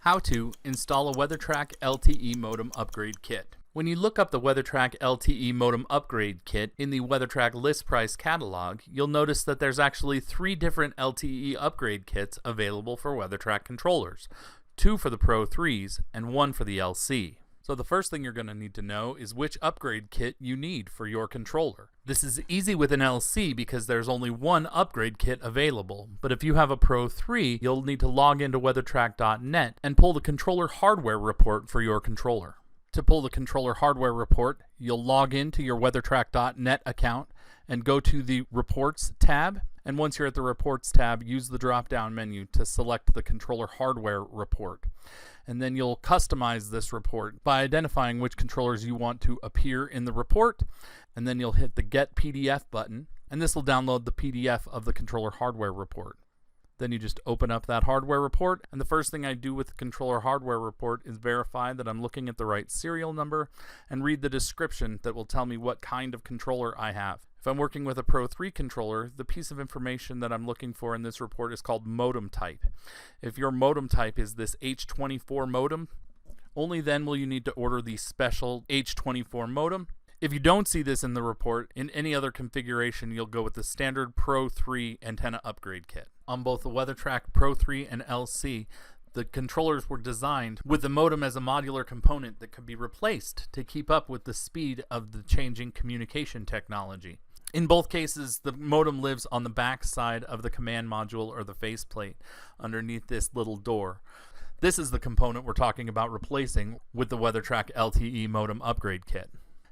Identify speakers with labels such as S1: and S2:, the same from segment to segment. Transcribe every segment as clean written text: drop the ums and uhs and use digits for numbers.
S1: How to install a WeatherTRAK LTE modem upgrade kit. When you look up the WeatherTRAK LTE modem upgrade kit in the WeatherTRAK list price catalog, you'll notice that there's actually 3 different LTE upgrade kits available for WeatherTRAK controllers, 2 for the Pro3s and 1 for the LC. So the first thing you're going to need to know is which upgrade kit you need for your controller. This is easy with an LC because there's only one upgrade kit available, but if you have a Pro3, you'll need to log into WeatherTRAK.net and pull the controller hardware report for your controller. To pull the controller hardware report, you'll log into your WeatherTRAK.net account and go to the Reports tab. And once you're at the Reports tab, use the drop-down menu to select the controller hardware report. And then you'll customize this report by identifying which controllers you want to appear in the report. And then you'll hit the Get PDF button, and this will download the PDF of the controller hardware report. Then you just open up that hardware report, and the first thing I do with the controller hardware report is verify that I'm looking at the right serial number and read the description that will tell me what kind of controller I have. If I'm working with a Pro3 controller, the piece of information that I'm looking for in this report is called modem type. If your modem type is this H24 modem, only then will you need to order the special H24 modem. If you don't see this in the report, in any other configuration, you'll go with the standard Pro3 antenna upgrade kit. On both the WeatherTRAK Pro3 and LC, the controllers were designed with the modem as a modular component that could be replaced to keep up with the speed of the changing communication technology. In both cases, the modem lives on the back side of the command module or the faceplate underneath this little door. This is the component we're talking about replacing with the WeatherTRAK LTE modem upgrade kit.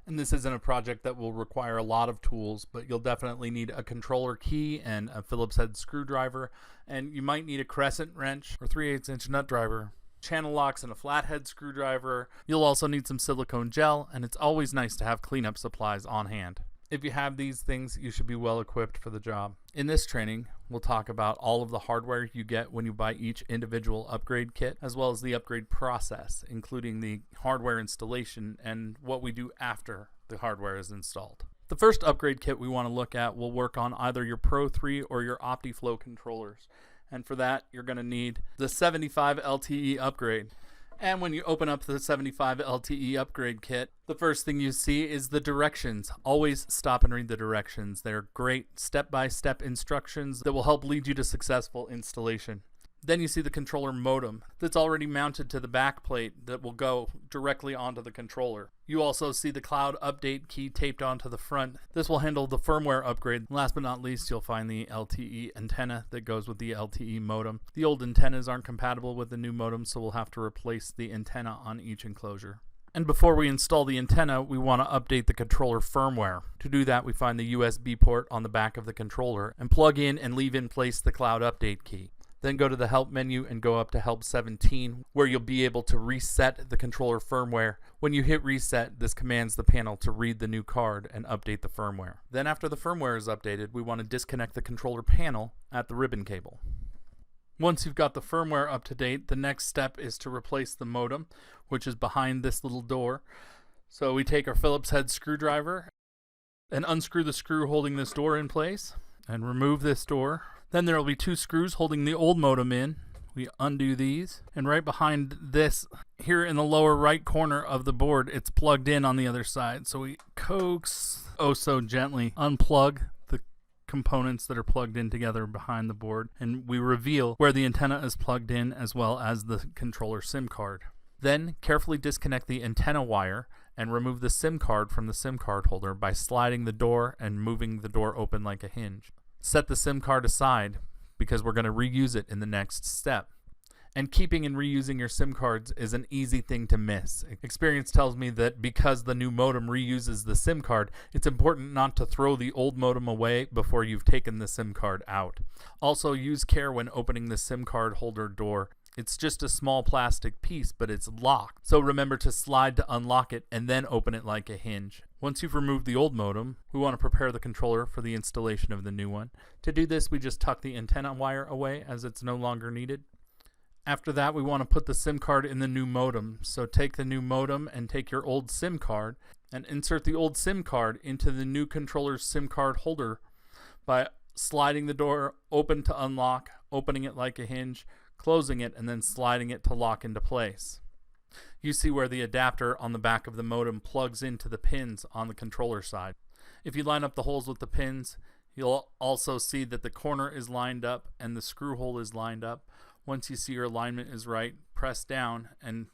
S1: And this isn't a project that will require a lot of tools, but you'll definitely need a controller key and a Phillips head screwdriver, and you might need a crescent wrench or 3/8" nut driver, channel locks and a flathead screwdriver. You'll also need some silicone gel, and it's always nice to have cleanup supplies on hand. If you have these things, you should be well equipped for the job. In this training, we'll talk about all of the hardware you get when you buy each individual upgrade kit, as well as the upgrade process, including the hardware installation and what we do after the hardware is installed. The first upgrade kit we want to look at will work on either your Pro3 or your OptiFlow controllers. And for that, you're going to need the 75 LTE upgrade. And when you open up the 75 LTE upgrade kit, the first thing you see is the directions. Always stop and read the directions. They're great step-by-step instructions that will help lead you to successful installation. Then you see the controller modem that's already mounted to the back plate that will go directly onto the controller. You also see the cloud update key taped onto the front. This will handle the firmware upgrade. Last but not least, you'll find the LTE antenna that goes with the LTE modem. The old antennas aren't compatible with the new modem, so we'll have to replace the antenna on each enclosure. And before we install the antenna, we want to update the controller firmware. To do that, we find the USB port on the back of the controller and plug in and leave in place the cloud update key. Then go to the Help menu and go up to Help 17, where you'll be able to reset the controller firmware. When you hit reset, this commands the panel to read the new card and update the firmware. Then after the firmware is updated, we want to disconnect the controller panel at the ribbon cable. Once you've got the firmware up to date, the next step is to replace the modem, which is behind this little door. So we take our Phillips head screwdriver and unscrew the screw holding this door in place and remove this door. Then there will be 2 screws holding the old modem in. We undo these, and right behind this, here in the lower right corner of the board, it's plugged in on the other side. So we coax, oh so gently, unplug the components that are plugged in together behind the board, and we reveal where the antenna is plugged in as well as the controller SIM card. Then carefully disconnect the antenna wire and remove the SIM card from the SIM card holder by sliding the door and moving the door open like a hinge. Set the SIM card aside because we're going to reuse it in the next step. And keeping and reusing your SIM cards is an easy thing to miss. Experience tells me that because the new modem reuses the SIM card, it's important not to throw the old modem away before you've taken the SIM card out. Also, use care when opening the SIM card holder door. It's just a small plastic piece, but it's locked. So remember to slide to unlock it and then open it like a hinge. Once you've removed the old modem, we want to prepare the controller for the installation of the new one. To do this, we just tuck the antenna wire away as it's no longer needed. After that, we want to put the SIM card in the new modem. So take the new modem and take your old SIM card and insert the old SIM card into the new controller's SIM card holder by sliding the door open to unlock, opening it like a hinge, closing it, and then sliding it to lock into place. You see where the adapter on the back of the modem plugs into the pins on the controller side. If you line up the holes with the pins, you'll also see that the corner is lined up and the screw hole is lined up. Once you see your alignment is right, press down and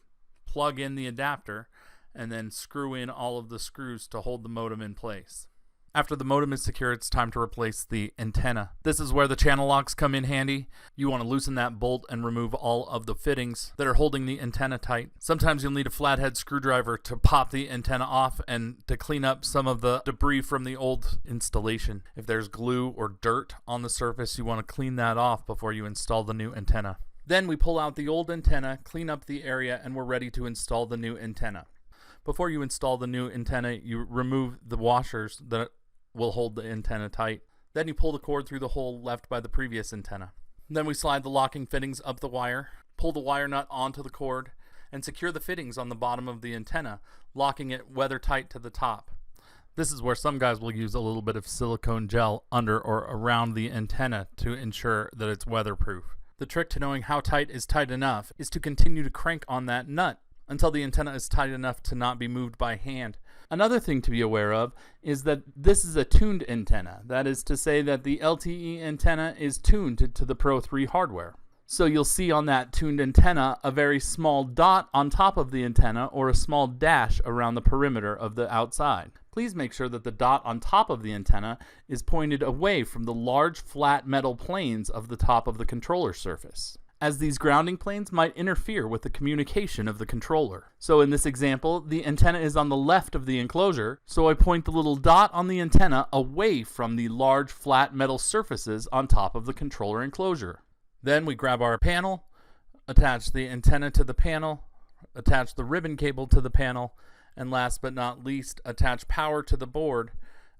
S1: plug in the adapter and then screw in all of the screws to hold the modem in place. After the modem is secure, it's time to replace the antenna. This is where the channel locks come in handy. You want to loosen that bolt and remove all of the fittings that are holding the antenna tight. Sometimes you'll need a flathead screwdriver to pop the antenna off and to clean up some of the debris from the old installation. If there's glue or dirt on the surface, you want to clean that off before you install the new antenna. Then we pull out the old antenna, clean up the area, and we're ready to install the new antenna. Before you install the new antenna, you remove the washers that will hold the antenna tight. Then you pull the cord through the hole left by the previous antenna. Then we slide the locking fittings up the wire, pull the wire nut onto the cord, and secure the fittings on the bottom of the antenna, locking it weather tight to the top. This is where some guys will use a little bit of silicone gel under or around the antenna to ensure that it's weatherproof. The trick to knowing how tight is tight enough is to continue to crank on that nut until the antenna is tight enough to not be moved by hand. Another thing to be aware of is that this is a tuned antenna. That is to say that the LTE antenna is tuned to the Pro3 hardware. So you'll see on that tuned antenna a very small dot on top of the antenna or a small dash around the perimeter of the outside. Please make sure that the dot on top of the antenna is pointed away from the large flat metal planes of the top of the controller surface, as these grounding planes might interfere with the communication of the controller. So in this example, the antenna is on the left of the enclosure, so I point the little dot on the antenna away from the large flat metal surfaces on top of the controller enclosure. Then we grab our panel, attach the antenna to the panel, attach the ribbon cable to the panel, and last but not least, attach power to the board,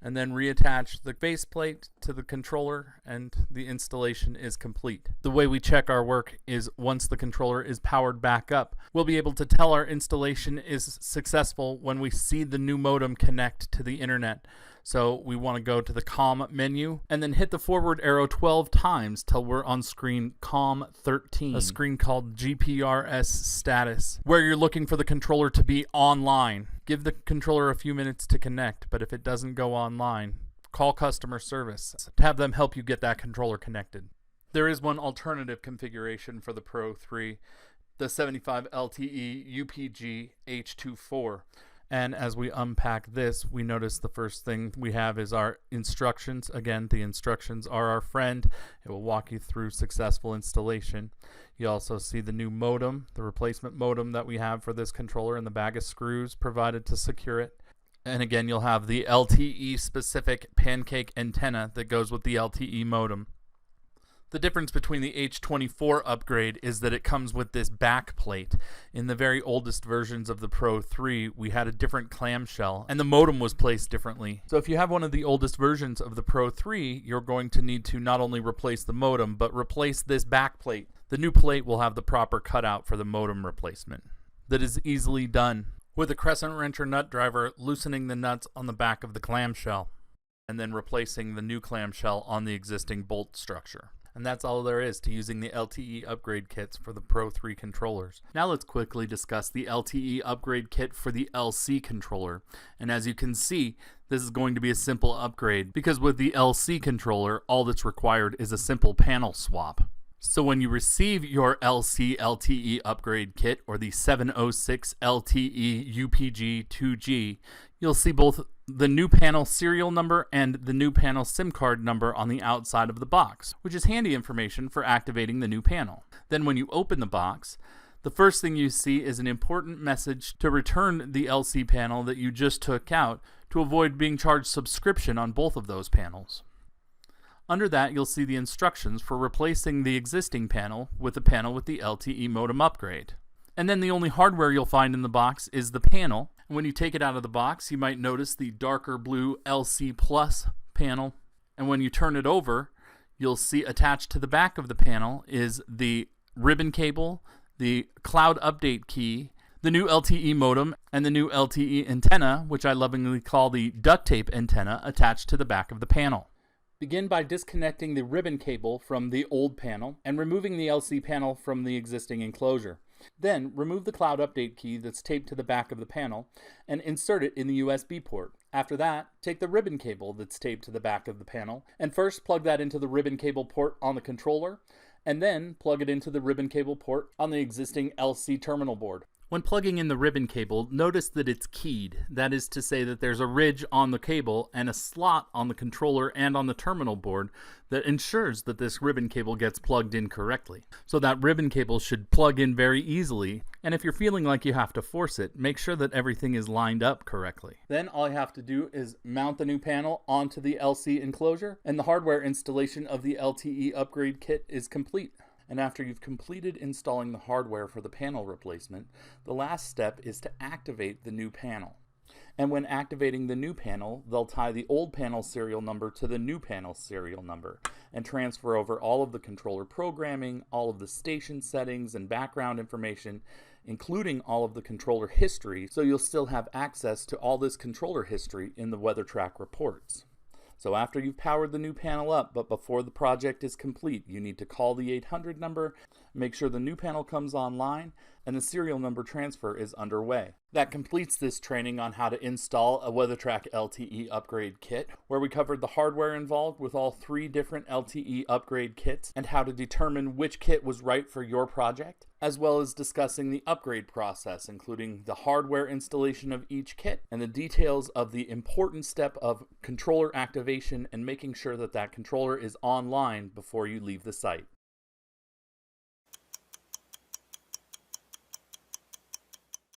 S1: and then reattach the faceplate to the controller, and the installation is complete. The way we check our work is once the controller is powered back up, we'll be able to tell our installation is successful when we see the new modem connect to the internet. So we want to go to the COM menu and then hit the forward arrow 12 times till we're on screen COM 13, a screen called GPRS status, where you're looking for the controller to be online. Give the controller a few minutes to connect, but if it doesn't go online, call customer service to have them help you get that controller connected. There is one alternative configuration for the Pro3, the 75 LTE UPG H24. And as we unpack this, we notice the first thing we have is our instructions. Again, the instructions are our friend. It will walk you through successful installation. You also see the new modem, the replacement modem that we have for this controller, and the bag of screws provided to secure it. And again, you'll have the LTE specific pancake antenna that goes with the LTE modem. The difference between the H24 upgrade is that it comes with this back plate. In the very oldest versions of the Pro3, we had a different clamshell, and the modem was placed differently. So if you have one of the oldest versions of the Pro3, you're going to need to not only replace the modem, but replace this back plate. The new plate will have the proper cutout for the modem replacement. That is easily done with a crescent wrench or nut driver, loosening the nuts on the back of the clamshell, and then replacing the new clamshell on the existing bolt structure. And that's all there is to using the LTE upgrade kits for the Pro3 controllers. Now let's quickly discuss the LTE upgrade kit for the LC controller. And as you can see, this is going to be a simple upgrade because with the LC controller, all that's required is a simple panel swap. So when you receive your LC LTE upgrade kit or the 706 LTE UPG 2G, you'll see both the new panel serial number and the new panel SIM card number on the outside of the box, which is handy information for activating the new panel. Then when you open the box, the first thing you see is an important message to return the LC panel that you just took out to avoid being charged subscription on both of those panels. Under that, you'll see the instructions for replacing the existing panel with the LTE modem upgrade. And then the only hardware you'll find in the box is the panel. And when you take it out of the box, you might notice the darker blue LC Plus panel. And when you turn it over, you'll see attached to the back of the panel is the ribbon cable, the cloud update key, the new LTE modem, and the new LTE antenna, which I lovingly call the duct tape antenna, attached to the back of the panel. Begin by disconnecting the ribbon cable from the old panel and removing the LC panel from the existing enclosure. Then remove the cloud update key that's taped to the back of the panel and insert it in the USB port. After that, take the ribbon cable that's taped to the back of the panel and first plug that into the ribbon cable port on the controller, and then plug it into the ribbon cable port on the existing LC terminal board. When plugging in the ribbon cable, notice that it's keyed. That is to say that there's a ridge on the cable and a slot on the controller and on the terminal board that ensures that this ribbon cable gets plugged in correctly. So that ribbon cable should plug in very easily, and if you're feeling like you have to force it, make sure that everything is lined up correctly. Then all you have to do is mount the new panel onto the LC enclosure, and the hardware installation of the LTE upgrade kit is complete. And after you've completed installing the hardware for the panel replacement, the last step is to activate the new panel. And when activating the new panel, they'll tie the old panel serial number to the new panel serial number and transfer over all of the controller programming, all of the station settings and background information, including all of the controller history, so you'll still have access to all this controller history in the WeatherTRAK reports. So after you've powered the new panel up, but before the project is complete, you need to call the 800 number, make sure the new panel comes online, and the serial number transfer is underway. That completes this training on how to install a WeatherTRAK LTE upgrade kit, where we covered the hardware involved with all 3 different LTE upgrade kits and how to determine which kit was right for your project, as well as discussing the upgrade process, including the hardware installation of each kit and the details of the important step of controller activation and making sure that that controller is online before you leave the site.